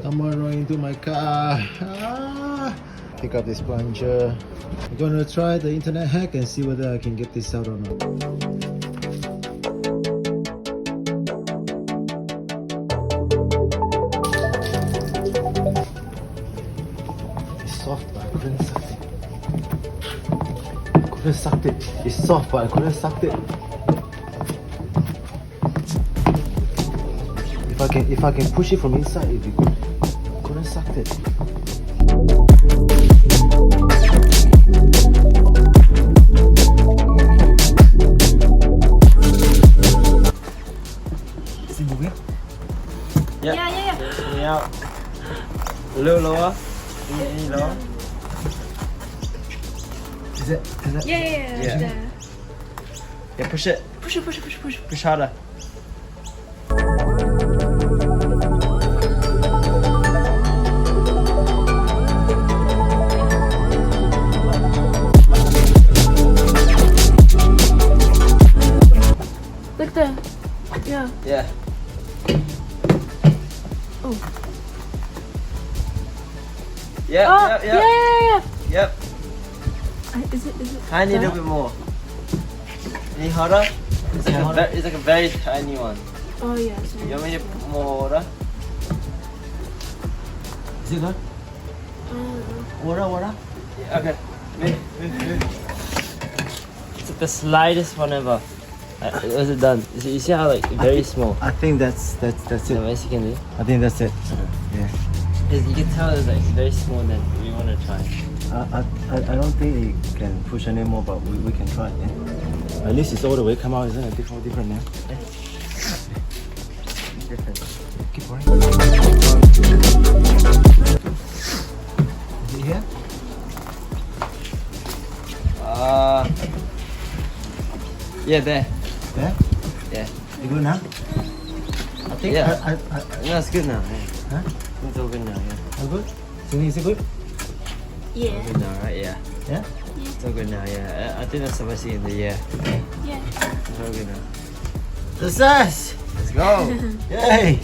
Someone ran into my car. Pick up this plunger. I'm gonna try the internet hack and see whether I can get this out or not. It's soft, but I couldn't suck it. I couldn't suck it. It's soft, but I couldn't suck it. If I can push it from inside, it'd be good. Couldn't suck it. Is it moving? Yeah. Coming out. A little lower. Any lower? Is it? Yeah. Yeah. Yeah, push it. Push. Push harder. Like that. Yeah. Yeah. Oh. Yep, Oh, yep, yep. yeah. Yep. Is it? Tiny little bit more. Any harder? It's like a very tiny one. Oh yeah. You want me to put more water? Is it good? Water? Yeah, okay. Move. It's like the slightest one ever. Was it done? You see how like very small? I think that's The it. best you can do. I think that's it. Yeah. You can tell it's like very small that we want to try. I don't think it can push anymore, but we can try. Yeah. At least it's all the way come out, isn't it? Different now. Yeah. Different. Keep going. Is it here? Yeah, there. There? Yeah. You good now? I think Yeah. I No, it's good now. Yeah. huh? It's all good now. Yeah. All good? Sydney, is it good? Yeah. Good now, right? Yeah. Yeah? It's all good now. Yeah. I think that's the best thing in the year. Yeah. It's all good now. Success! Let's go. Yay!